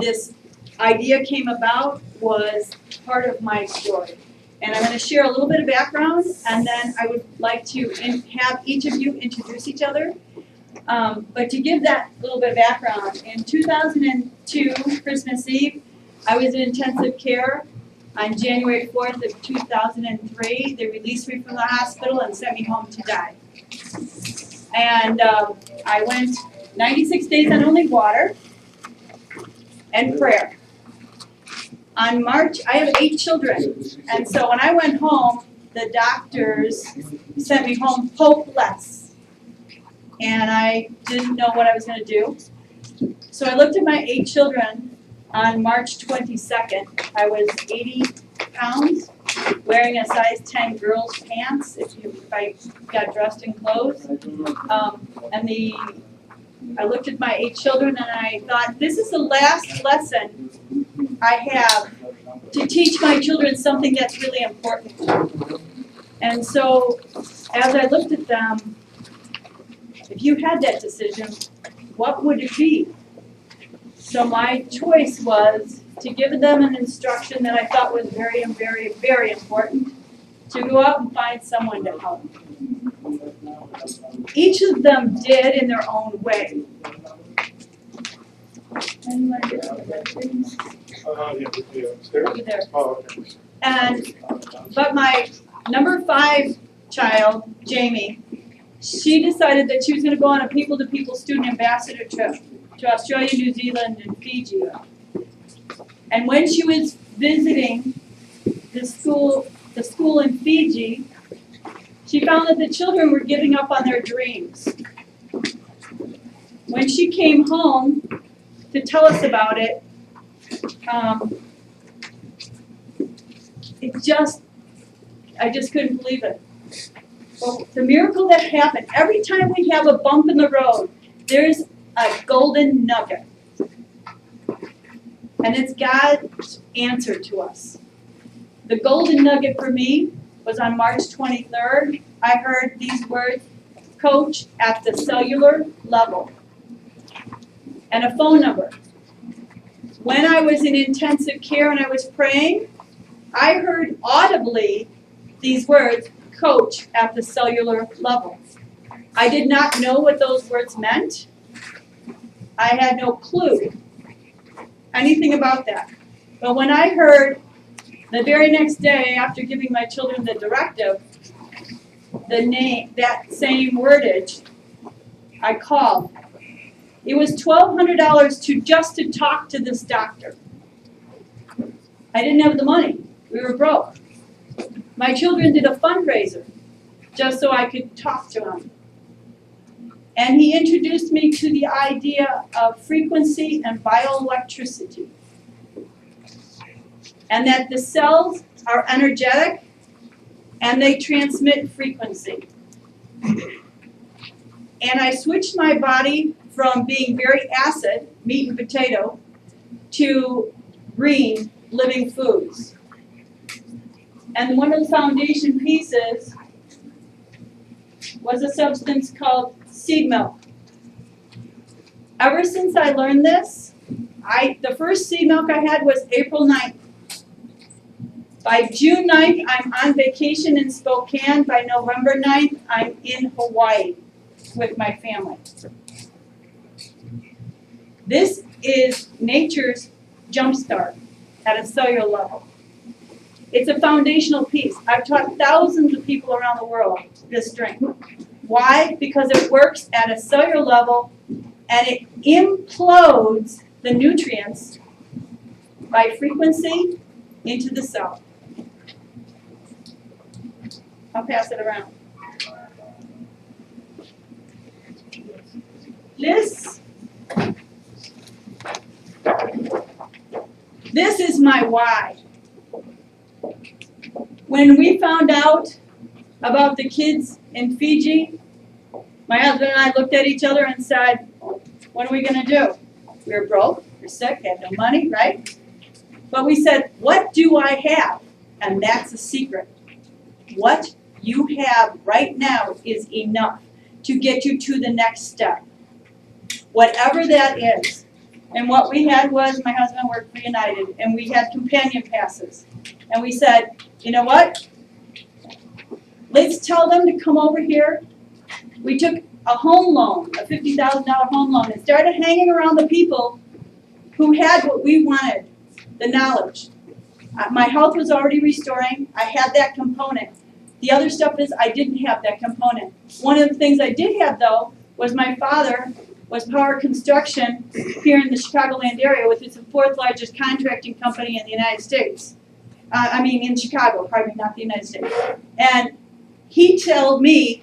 this idea came about was part of my story. And I'm going to share a little bit of background, and then I would like to have each of you introduce each other. But to give that little bit of background, in 2002, Christmas Eve, I was in intensive care. On January 4th of 2003, they released me from the hospital and sent me home to die. And I went 96 days on only water and prayer. On March, I have 8 children, and so when I went home, the doctors sent me home hopeless. And I didn't know what I was going to do. So I looked at my 8 children on March 22nd. I was 80 pounds, wearing a size 10 girls' pants if I got dressed in clothes. I looked at my 8 children and I thought, this is the last lesson I have to teach my children something that's really important. And so as I looked at them, if you had that decision, what would it be? So my choice was to give them an instruction that I thought was very, very, very important, to go out and find someone to help. Each of them did in their own way. But my number 5 child, Jamie, she decided that she was going to go on a people-to-people student ambassador trip to Australia, New Zealand, and Fiji. And when she was visiting the school in Fiji, she found that the children were giving up on their dreams. When she came home to tell us about it, I just couldn't believe it. Well, the miracle that happened, every time we have a bump in the road, there's a golden nugget. And it's God's answer to us. The golden nugget for me was on March 23rd. I heard these words, coach at the cellular level. And a phone number. When I was in intensive care and I was praying, I heard audibly these words, coach at the cellular level. I did not know what those words meant. I had no clue anything about that. But when I heard the very next day after giving my children the directive, the name, that same wordage, I called. It was $1,200 just to talk to this doctor. I didn't have the money. We were broke. My children did a fundraiser just so I could talk to him. And he introduced me to the idea of frequency and bioelectricity. And that the cells are energetic and they transmit frequency. And I switched my body from being very acid, meat and potato, to green, living foods. And one of the foundation pieces was a substance called seed milk. Ever since I learned this, the first seed milk I had was April 9th. By June 9th, I'm on vacation in Spokane. By November 9th, I'm in Hawaii with my family. This is nature's jumpstart at a cellular level. It's a foundational piece. I've taught thousands of people around the world this drink. Why? Because it works at a cellular level and it implodes the nutrients by frequency into the cell. I'll pass it around. This is my why. When we found out about the kids in Fiji, my husband and I looked at each other and said, what are we going to do? We're broke, we're sick, have no money, right? But we said, what do I have? And that's the secret. What you have right now is enough to get you to the next step. Whatever that is. And what we had was, my husband worked for United, and we had companion passes. And we said, you know what? Let's tell them to come over here. We took a home loan, a $50,000 home loan, and started hanging around the people who had what we wanted, the knowledge. My health was already restoring. I had that component. The other stuff is I didn't have that component. One of the things I did have, though, was my father was Power Construction here in the Chicagoland area, which is the fourth largest contracting company in the United States. In Chicago, pardon me, not the United States. And he told me,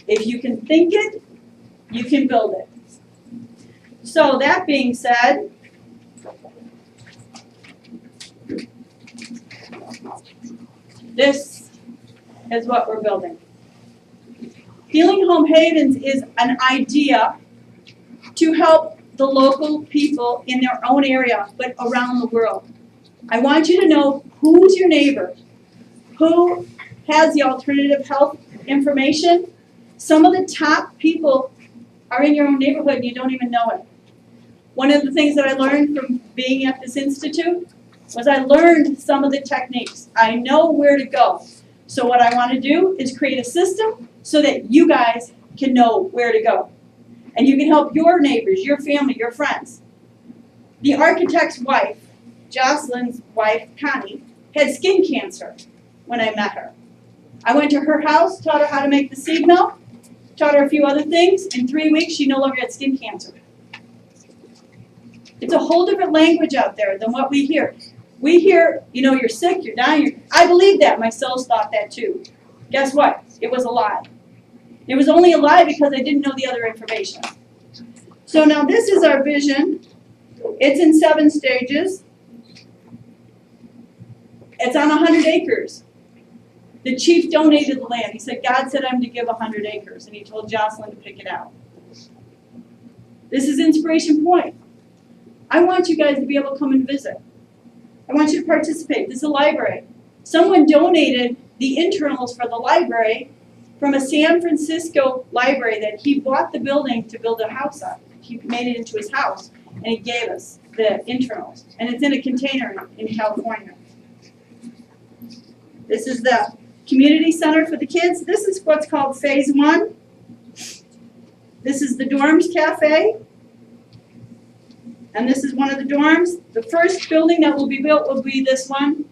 if you can think it, you can build it. So that being said, this is what we're building. Healing Home Havens is an idea to help the local people in their own area, but around the world. I want you to know who's your neighbor, who has the alternative health information. Some of the top people are in your own neighborhood and you don't even know it. One of the things that I learned from being at this institute was I learned some of the techniques. I know where to go. So what I want to do is create a system so that you guys can know where to go. And you can help your neighbors, your family, your friends. The architect's wife, Jocelyn's wife, Connie, had skin cancer when I met her. I went to her house, taught her how to make the seed milk, taught her a few other things. In 3 weeks, she no longer had skin cancer. It's a whole different language out there than what we hear. We hear, you're sick, you're dying. I believe that. My cells thought that too. Guess what? It was a lie. It was only a lie because I didn't know the other information. So now this is our vision. It's in 7 stages. It's on 100 acres. The chief donated the land. He said, God said I'm to give 100 acres. And he told Jocelyn to pick it out. This is Inspiration Point. I want you guys to be able to come and visit. I want you to participate. This is a library. Someone donated the internals for the library from a San Francisco library that he bought the building to build a house on. He made it into his house, and he gave us the internals. And it's in a container in California. This is the community center for the kids. This is what's called Phase 1. This is the dorms cafe. And this is one of the dorms. The first building that will be built will be this one.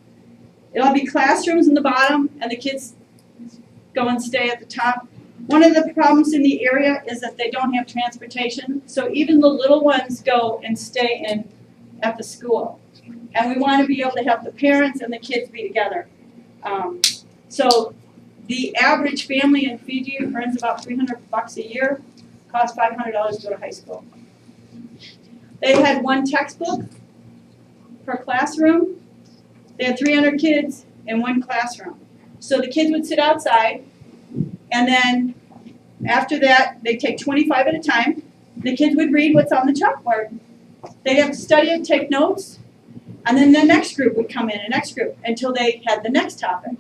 It'll be classrooms in the bottom, and the kids go and stay at the top. One of the problems in the area is that they don't have transportation, so even the little ones go and stay at the school. And we want to be able to have the parents and the kids be together. So the average family in Fiji earns about $300 a year, costs $500 to go to high school. They had 1 textbook per classroom. They had 300 kids in 1 classroom. So the kids would sit outside, and then after that, they'd take 25 at a time. The kids would read what's on the chalkboard. They'd have to study it, take notes, and then the next group would come in, the next group, until they had the next topic.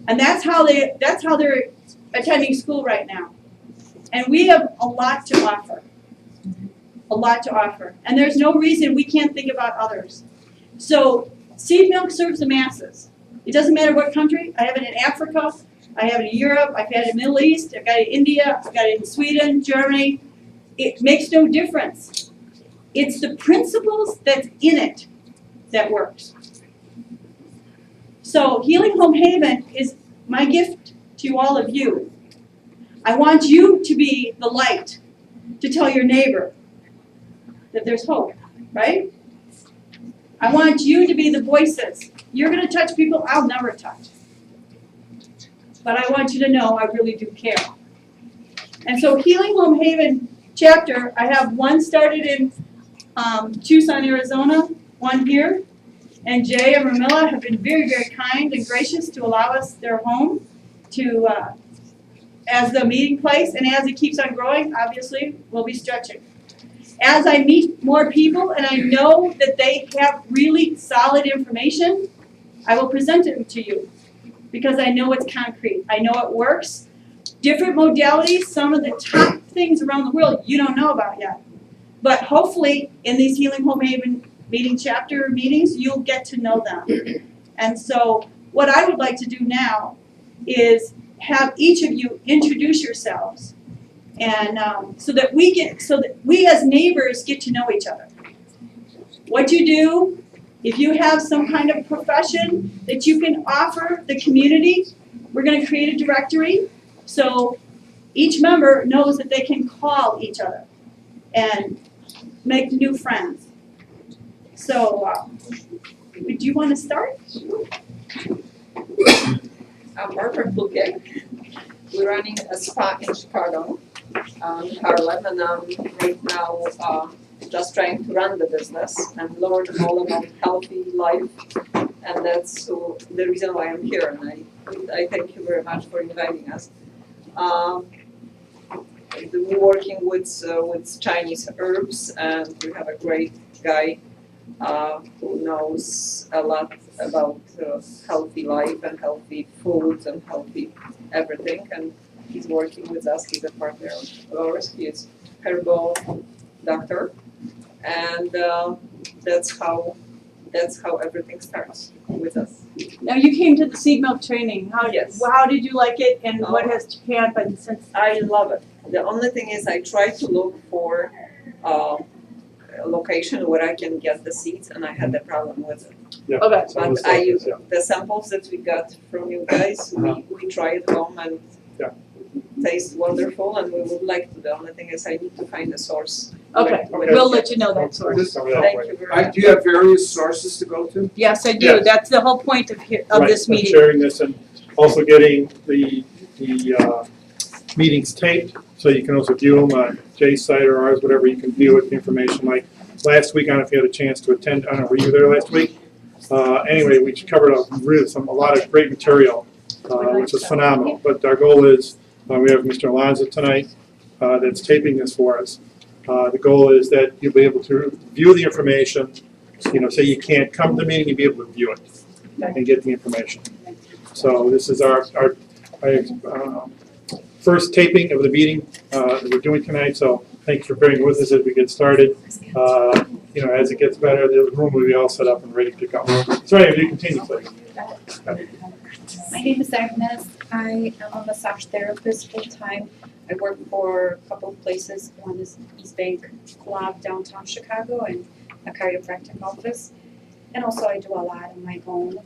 And that's how they're attending school right now. And we have a lot to offer. A lot to offer. And there's no reason we can't think about others. So seed milk serves the masses. It doesn't matter what country. I have it in Africa. I have it in Europe. I've had it in the Middle East. I've got it in India. I've got it in Sweden, Germany. It makes no difference. It's the principles that's in it that works. So Healing Home Haven is my gift to all of you. I want you to be the light to tell your neighbor that there's hope, right? I want you to be the voices. You're going to touch people I'll never touch. But I want you to know I really do care. And so Healing Home Haven chapter, I have one started in Tucson, Arizona, one here. And Jay and Ramilla have been very, very kind and gracious to allow us their home to as the meeting place. And as it keeps on growing, obviously, we'll be stretching. As I meet more people and I know that they have really solid information, I will present it to you because I know it's concrete. I know it works. Different modalities, some of the top things around the world you don't know about yet. But hopefully, in these Healing Home Haven meeting chapter meetings, you'll get to know them. And so what I would like to do now is have each of you introduce yourselves, and so that we as neighbors get to know each other. What you do, if you have some kind of profession that you can offer the community, we're going to create a directory so each member knows that they can call each other and make new friends. So, do you want to start? I'm Barbara Pluke. We're running a spa in Chicago, Harlem, and I'm right now just trying to run the business and learn all about healthy life, and that's the reason why I'm here. And I thank you very much for inviting us. We're working with Chinese herbs, and we have a great guy who knows a lot about healthy life and healthy foods and healthy everything, and he's working with us. He's a partner of ours. He is herbal doctor, and that's how everything starts with us. Now, you came to the seed milk training. Yes. How did you like it, and what has happened since? I love it. The only thing is I try to look for a location where I can get the seeds, and I had a problem with it. Yeah. Okay. But the samples that we got from you guys, we try at home and taste wonderful, and we would like to. The only thing is I need to find a source. Okay, we'll let you know that source. Thank you very much. Do you have various sources to go to? Yes, I do. Yes. That's the whole point of this I'm meeting. sharing this and also getting the meetings taped, so you can also view them on Jay's site or ours, whatever you can view it, the information. Like last week, I don't know if you had a chance to attend. I don't know, were you there last week? Anyway, we covered a lot of great material, which was phenomenal. But our goal is, we have Mr. Alonzo tonight that's taping this for us. The goal is that you'll be able to view the information, say you can't come to the meeting, you'll be able to view it and get the information. So this is our first taping of the meeting that we're doing tonight, so thanks for bearing with us as we get started. As it gets better, the room will be all set up and ready to go. So anyway, you continue, please. My name is Agnes. I am a massage therapist full-time. I work for a couple of places. One is East Bank Club, downtown Chicago, and a chiropractic office. And also I do a lot on my own.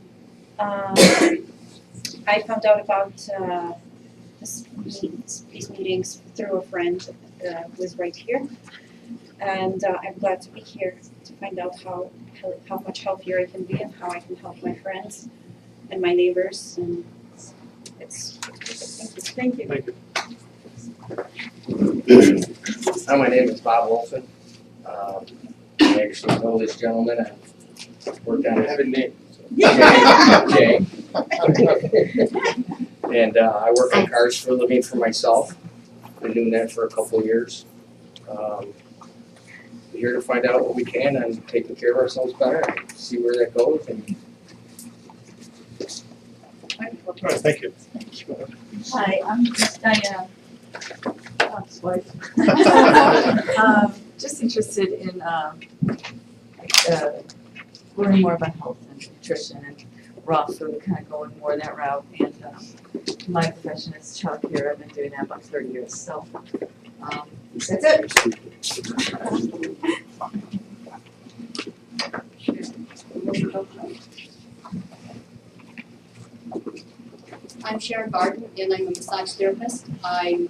I found out about these meetings through a friend who is right here. And I'm glad to be here to find out how much healthier I can be and how I can help my friends and my neighbors. And it's thank you. Thank you. Hi, my name is Bob Wilson. I actually know this gentleman. I worked on heaven name. Jay. And I work on cars for a living for myself. Been doing that for a couple of years. We're here to find out what we can and taking care of ourselves better and see where that goes. And All right, thank you. Hi, I'm Diane, Bob's wife. Just interested in learning more about health and nutrition and raw food, kind of going more that route. And my profession is childcare. I've been doing that about 30 years. So that's it. I'm Sharon Barton, and I'm a massage therapist. I'm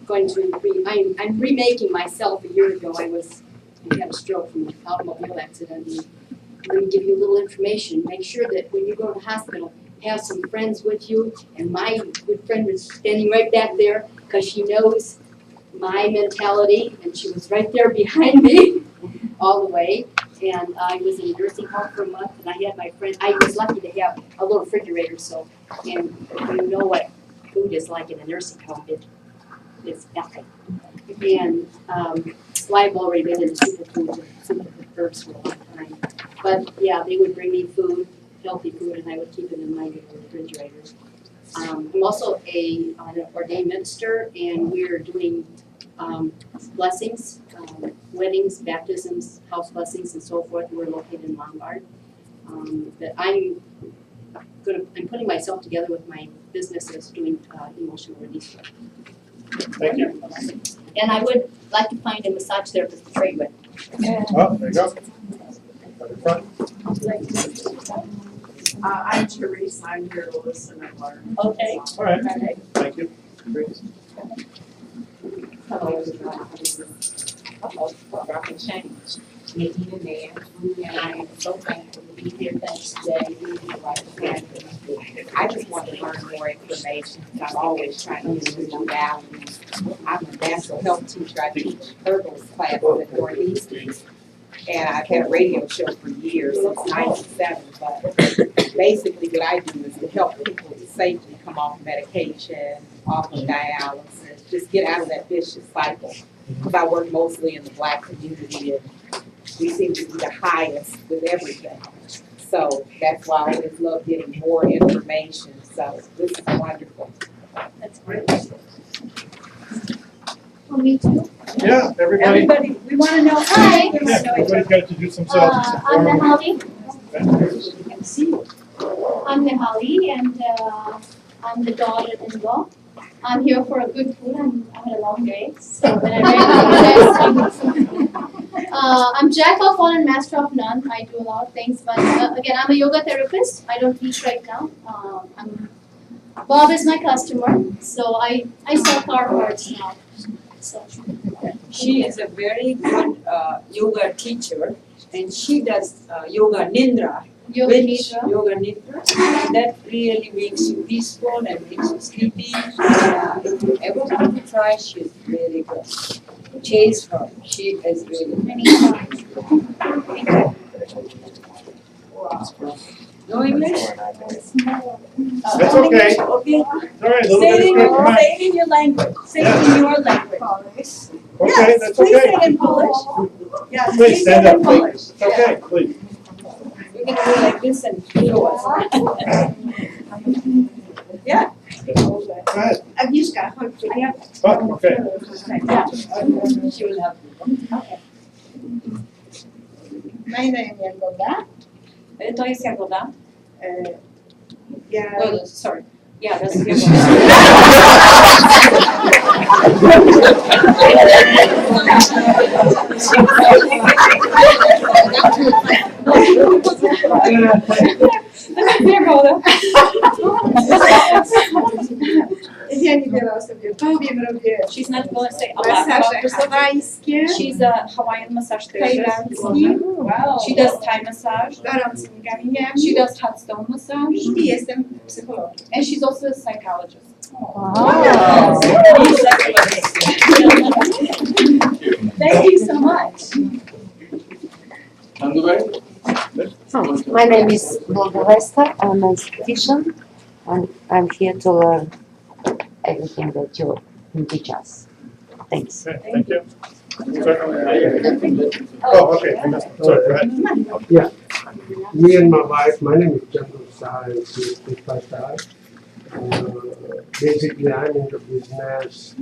remaking myself. A year ago, I had a stroke from an automobile accident. And I'm going to give you a little information. Make sure that when you go to the hospital, have some friends with you. And my good friend was standing right back there because she knows my mentality, and she was right there behind me all the way. And I was in a nursing home for a month, and I had my friend. I was lucky to have a little refrigerator, and you know what food is like in a nursing home. It's epic. And I've already been in superfood herbs for a long time. But yeah, they would bring me food, healthy food, and I would keep it in my refrigerator. I'm also an ordained minister, and we're doing blessings weddings, baptisms, house blessings, and so forth. We're located in Lombard. That I'm putting myself together with my businesses doing emotional release work. Thank you. And I would like to find a massage therapist to trade with. Oh, there you go. Right in front. I'm Teresa, I'm here to listen and learn. Okay. All right, thank you. Nadine and Nan, and I am so thankful to be here. Thanks today. I just want to learn more information. I'm always trying to use new values. I'm a natural health teacher. I teach herbal classes at Northeastern. And I've had a radio show for years, since '97, but basically what I do is to help people to safely come off medication, off of dialysis, just get out of that vicious cycle. Because I work mostly in the Black community and we seem to be the highest with everything. So that's why I always love getting more information, so this is wonderful. That's great. Well, me too. Yeah, everybody. Everybody, we want to know. Hi. We want to know each Everybody's other. got to introduce themselves. It's I'm informal. Nehali. I'm Nehali, and I'm the daughter-in-law. I'm here for a good food. I had a long day, so when I read I'm jack of all and master of none. I do a lot of things, but again, I'm a yoga therapist. I don't teach right now. Bob is my customer, so I sell car parts now. So. She is a very good yoga teacher, and she does yoga nidra. Yoga which nidra. yoga nidra, that really makes you peaceful and makes you sleepy. If you ever want to try, she's really good. Chase her, she is really good. No English? That's okay. Okay. All right, a little Say bit it of good. Come on. say it in your language. Say it in your language. Okay, Yes, that's please okay. say it in Polish. Yes, Please stand say it up, in please. Polish. It's okay, please. You can go like this and show us. Yeah. Go ahead. Agnieszka, chodź. A ja. Oh, okay. She will help you. My name is Lodaat. To jest Jagoda. Ja. Oh, sorry. Yeah, that's Ja nie wiele o sobie powiem, robię She's not going to say a lot about masaże herself. hawajskie, She's a Hawaiian massage therapist. tajlandzki, Wow. She does Thai massage. gorącymi kamieniami She does hot stone massage. i jestem psychologiem. And she's also a psychologist. Thank you so much. My name is Lodaat. I'm a esthetician, and I'm here to learn everything that you can teach us. Thanks. Okay, thank you. Oh, okay. I missed it. Sorry, go ahead. Me and my wife, my name is Chandru Sai, and she is Pushpa Sai. Basically, I'm in the business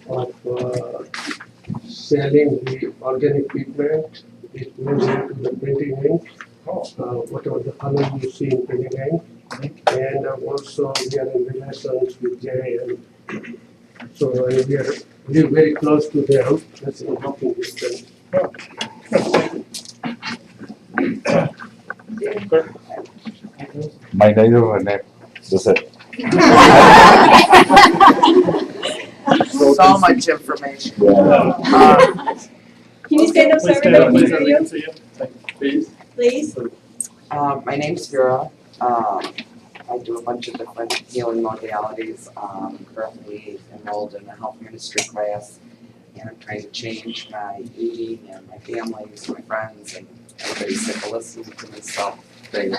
of selling the organic pigment. It goes into the printing ink, whatever the color you see in printing ink. And also we are in relations with Jay, and so we are very close to them. That's in walking distance. My name is name. That's it. So much information. Yeah. Can you stand up so Please stand up, everybody please, can so hear we can you? see you. Please. Please. My name's Vera. I do a bunch of different healing modalities. I'm currently enrolled in a health ministry class, and I'm trying to change my eating and my families, my friends, and everybody's sick of listening to me, so there you go.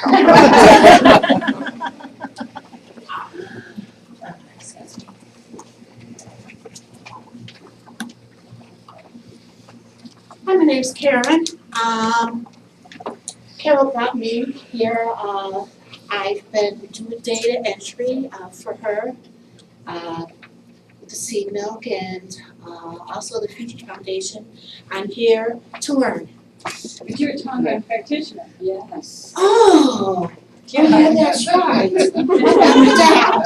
Hi, my name's Karen. Carol brought me here. I've been doing data entry for her. the Seed Milk and also the Fiji Foundation. I'm here to learn. But you're a Tongan practitioner. Yes. Oh, yeah, that's right. I'm down.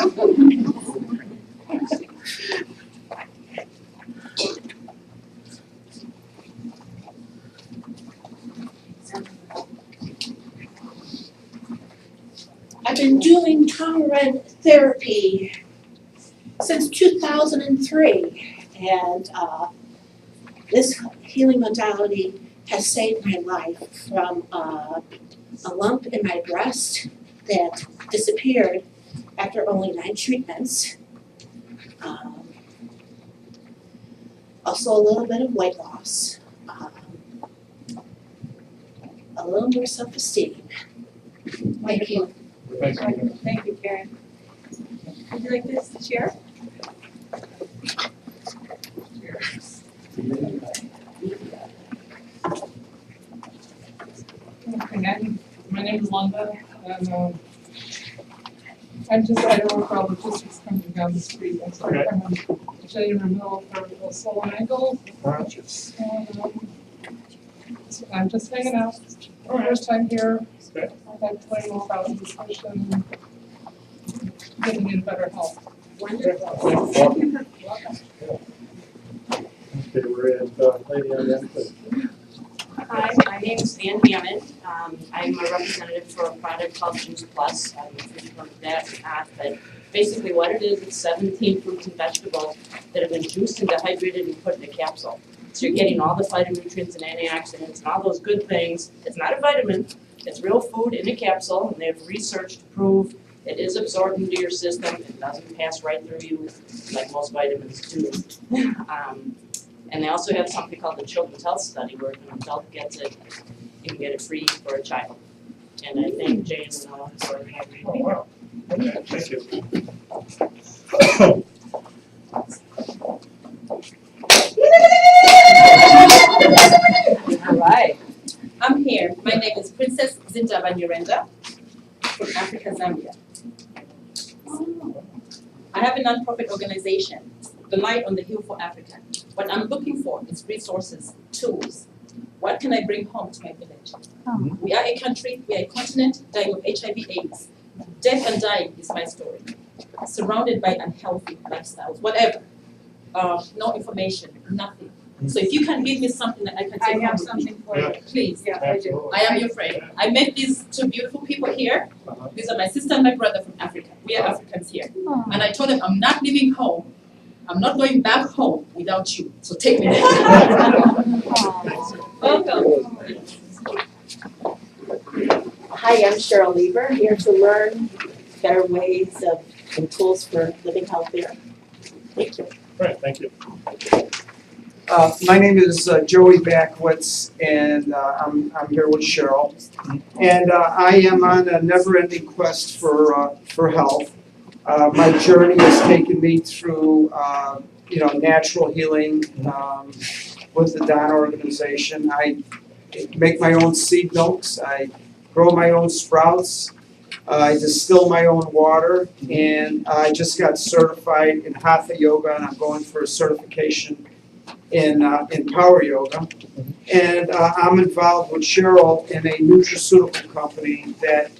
I've been doing Tongan therapy since 2003, and this healing modality has saved my life from a lump in my breast that disappeared after only 9 treatments. Also a little bit of weight loss, a little more self-esteem. Thank you. Thank you, Karen. Would you like this to share? My name is Londa, and I don't work all logistics coming down the street. I'm sorry, I'm on J in the middle of a solo angle. And, so I'm just hanging out. First time here. I'd like to learn more about discussion, getting in better health. Okay, we're at lady on the end, please. Hi, my name is Ann Hammond. I'm a representative for a product called Juice Plus. I don't know if you've heard of that or not, but basically what it is, it's 17 fruits and vegetables that have been juiced and dehydrated and put in a capsule. So you're getting all the phytonutrients and antioxidants and all those good things. It's not a vitamin, it's real food in a capsule, and they have research to prove it is absorbed into your system. It doesn't pass right through you like most vitamins do. And they also have something called the Children's Health Study, where if an adult gets it, you can get it free for a child. And I thank Jane and for having me. Oh, wow. Okay, thank you. All right, I'm here. My name is Princess Zinta Banyurenda from Africa, Zambia. I have a nonprofit organization, the Light on the Hill for Africa. What I'm looking for is resources, tools. What can I bring home to my village? We are a country, we are a continent dying of HIV/AIDS. Death and dying is my story. Surrounded by unhealthy lifestyles, whatever. No information, nothing. So if you can give me something that I can take home with me, for you. please. Yeah, I do. I am your friend. I met these 2 beautiful people here. These are my sister and my brother from Africa. We are Africans here. And I told them, I'm not leaving home. I'm not going back home without you. So take me there. Welcome. Hi, I'm Cheryl Lieber, here to learn better ways of and tools for living healthier. Thank you. Great, thank you. My name is Joey Backwitz, and I'm here with Cheryl. And I am on a never-ending quest for health. My journey has taken me through, natural healing with the Don organization. I make my own seed milks. I grow my own sprouts. I distill my own water, and I just got certified in Hatha Yoga, and I'm going for a certification in Power Yoga. And I'm involved with Cheryl in a nutraceutical company that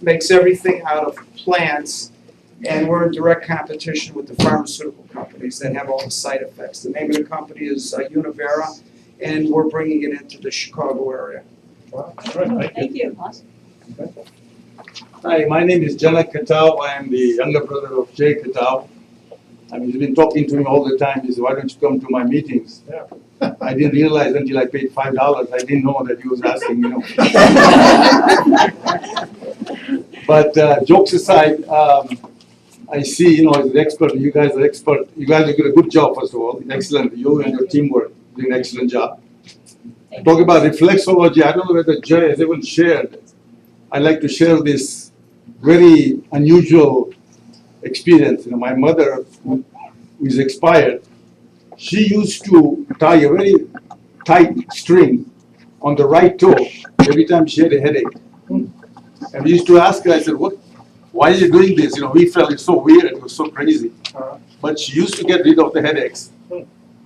makes everything out of plants, and we're in direct competition with the pharmaceutical companies that have all the side effects. The name of the company is Univera, and we're bringing it into the Chicago area. Wow. All right, Thank you. Hi, my name is Janak Katau. I am the younger brother of Jay Katau. He's been talking to me all the time. He said, why don't you come to my meetings? Yeah. I didn't realize until I paid $5. I didn't know that he was asking, But jokes aside, I see, as an expert, you guys are expert. You guys are doing a good job, first of all. Excellent. You and your team were doing an excellent job. Talk about reflexology. I don't know whether Jay has even shared. I'd like to share this very unusual experience. My mother, who is expired, she used to tie a very tight string on the right toe every time she had a headache. And we used to ask her, I said, why are you doing this? We felt it's so weird, it was so crazy. but she used to get rid of the headaches.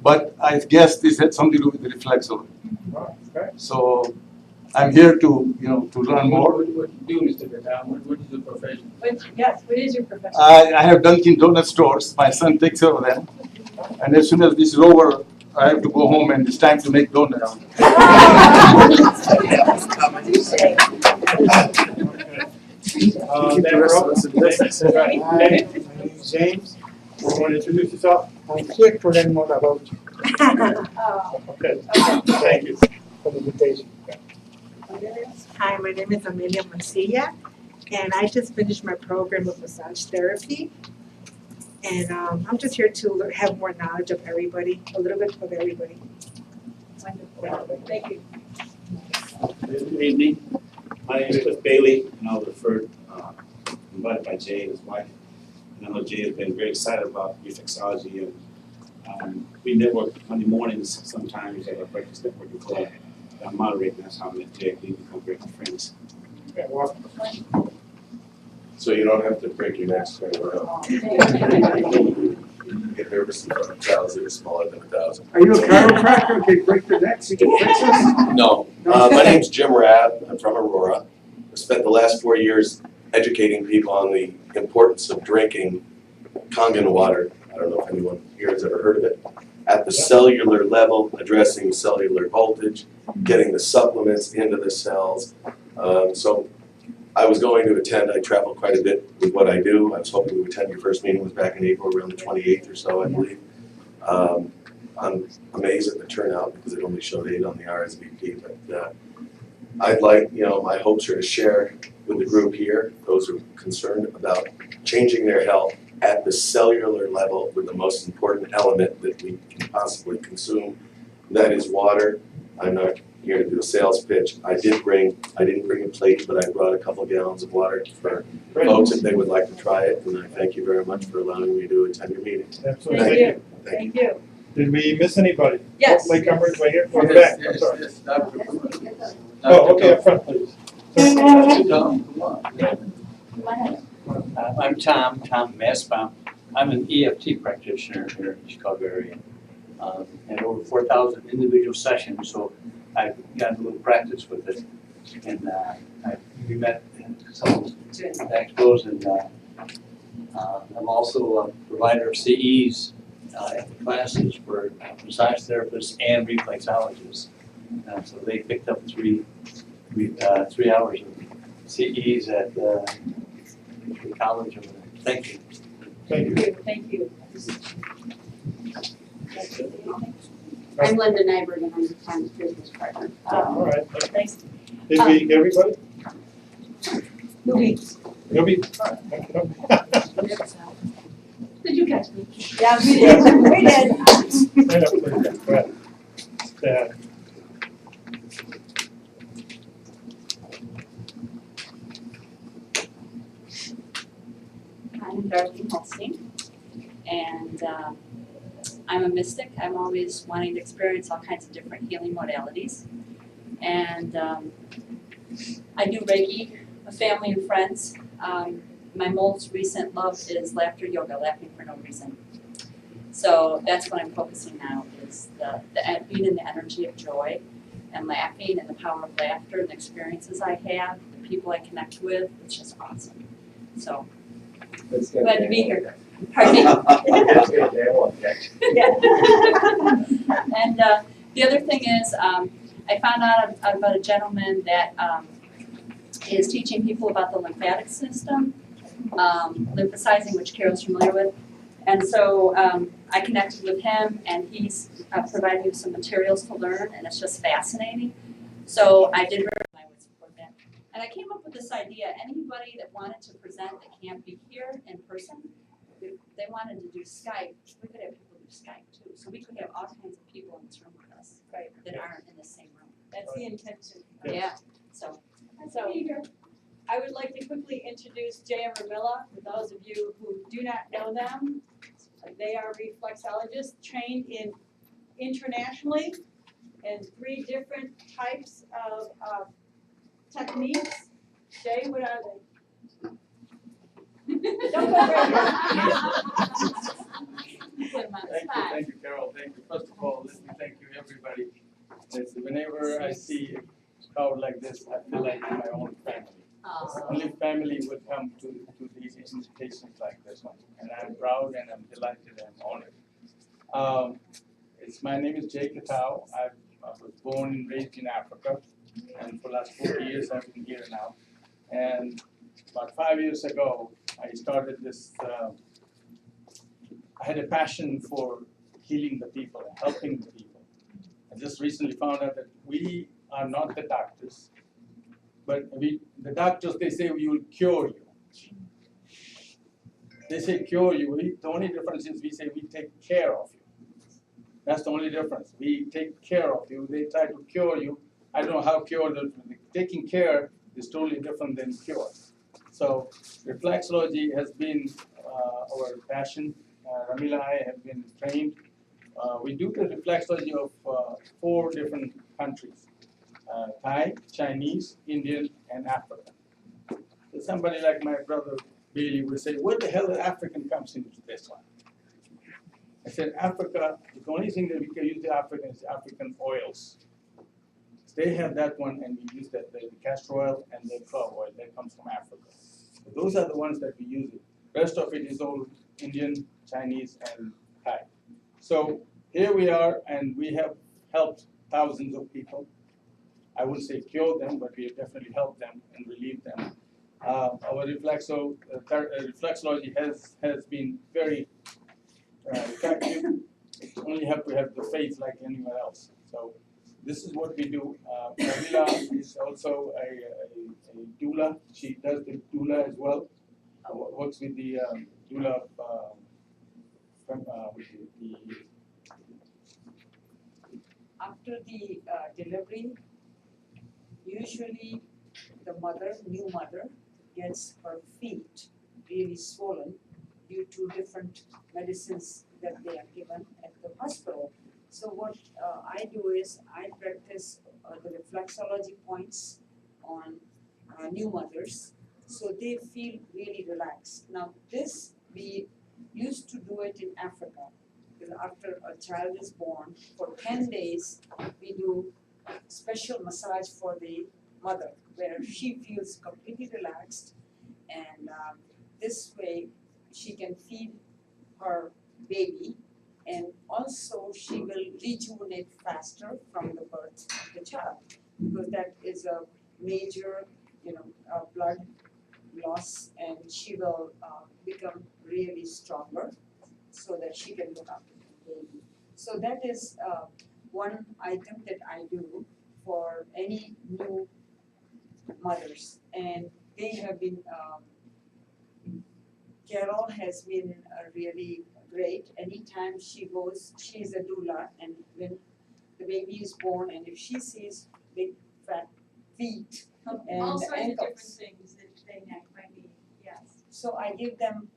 But I guess this had something to do with the reflexology. So I'm here to, to learn more. What do you do, Mr. Gatam? What is your profession? What is your profession? I have Dunkin' Donut stores. My son takes care of them. And as soon as this is over, I have to go home and it's time to make donuts. Hi, my name is James. You want to introduce yourself? I'm here to learn more about you. Okay, thank you for the invitation. Hi, my name is Amelia Mancilla, and I just finished my program of massage therapy. And I'm just here to have more knowledge of everybody, a little bit of everybody. Wonderful. Thank you. Good evening. My name is Cliff Bailey, and I was referred, invited by Jay and his wife. And I know Jay has been very excited about reflexology, and we network Monday mornings sometimes at a breakfast networking club that I'm moderating. That's how I met Jay. We become great friends. So you don't have to break your necks very well. Get nervous in front of cows that are smaller than 1,000. Are you a chiropractor? Can break your necks? You can fix this? No. My name's Jim Rabb. I'm from Aurora. I spent the last 4 years educating people on the importance of drinking Kangen water. I don't know if anyone here has ever heard of it. At the cellular level, addressing cellular voltage, getting the supplements into the cells. So I was going to attend. I travel quite a bit with what I do. I was hoping to attend your first meeting. It was back in April, around the 28th or so, I believe. I'm amazed at the turnout because it only showed 8 on the RSVP. But I'd like, my hopes are to share with the group here, those who are concerned about changing their health at the cellular level with the most important element that we can possibly consume. That is water. I'm not here to do a sales pitch. I didn't bring a plate, but I brought a couple gallons of water for folks if they would like to try it. And I thank you very much for allowing me to attend your meeting. Absolutely. Thank you. Thank you. Did we miss anybody? Yes. Latecomers right here? From the back, I'm sorry. Yes. Oh, okay, up front, please. I'm Tom Messbaum. I'm an EFT practitioner here in the Chicago area. And over 4,000 individual sessions, so I've gotten a little practice with it. And we met in some expos, and I'm also a provider of CEs at the classes for massage therapists and reflexologists. So they picked up 3 hours of CEs at the college. Thank you. Thank you. Thank you. I'm Linda Nyberg, and I'm the town's business partner. All right. Thanks. Did we get everybody? Nobody. Nobody? Did you catch me? Yeah, we did. We did. Stand up, please. Go ahead. Stand. I'm Darlene Holstein, and I'm a mystic. I'm always wanting to experience all kinds of different healing modalities. And I do Reiki with family and friends. My most recent love is laughter yoga, laughing for no reason. So that's what I'm focusing now, is the being in the energy of joy and laughing and the power of laughter and the experiences I have, the people I connect with. It's just awesome. So glad to be here. Pardon me? Yeah. And the other thing is, I found out about a gentleman that is teaching people about the lymphatic system, lymphocyzing, which Carol's familiar with. And so I connected with him, and he's providing me with some materials to learn, and it's just fascinating. So I did I would support that. And I came up with this idea, anybody that wanted to present that can't be here in person, if they wanted to do Skype, we could have people do Skype too. So we could have all kinds of people in this room with us that aren't in the same room. That's the intention. Yeah, so. So, I would like to quickly introduce Jay and Ramilla, for those of you who do not know them. They are reflexologists trained internationally in 3 different types of techniques. Jay, what are they? Don't go right on the Thank you, spot. thank you, Carol, thank you. First of all, let me thank you, everybody. Whenever I see a crowd like this, I feel like my own family. Only family would come to these invitations like this one. And I'm proud and I'm delighted and honored. My name is Jay Katau. I was born and raised in Africa. And for the last 40 years, I've been here now. And about 5 years ago, I started this, I had a passion for healing the people and helping the people. I just recently found out that we are not the doctors, but the doctors, they say we will cure you. They say cure you. The only difference is we say we take care of you. That's the only difference. We take care of you. They try to cure you. I don't know how taking care is totally different than cure. So reflexology has been our passion. Ramila and I have been trained. We do the reflexology of 4 different countries. Thai, Chinese, Indian, and African. So somebody like my brother Bailey would say, where the hell the African comes into this one? I said, Africa, the only thing that we can use the African is African oils. They have that one, and we use that, the castor oil and the clove oil that comes from Africa. So those are the ones that we use it. Rest of it is all Indian, Chinese, and Thai. So here we are, and we have helped thousands of people. I wouldn't say cure them, but we have definitely helped them and relieved them. Our reflexology has been very effective. It only have to have the faith like anywhere else. So this is what we do. Camila is also a doula. She does the doula as well. Works with the doula After the delivery, usually the new mother, gets her feet really swollen due to different medicines that they are given at the hospital. So what I do is I practice the reflexology points on new mothers, so they feel really relaxed. Now this, we used to do it in Africa, because after a child is born, for 10 days, we do special massage for the mother, where she feels completely relaxed, and this way she can feed her baby, and also she will rejuvenate faster from the birth of the child, because that is a major, blood loss, and she will become really stronger so that she can look after the baby. So that is one item that I do for any new mothers, and they have been Carol has been really great. Anytime she goes, she's a doula, and when the baby is born, and if she sees big fat feet and All sorts of different ankles, things that they might need, yes. so I give them,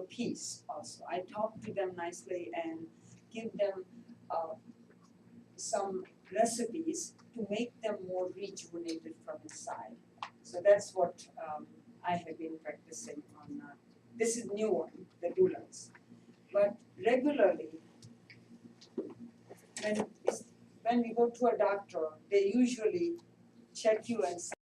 peace also. I talk to them nicely and give them some recipes to make them more rejuvenated from inside. So that's what I have been practicing on. This is new one, the doulas. But regularly, when we go to a doctor, they usually check you and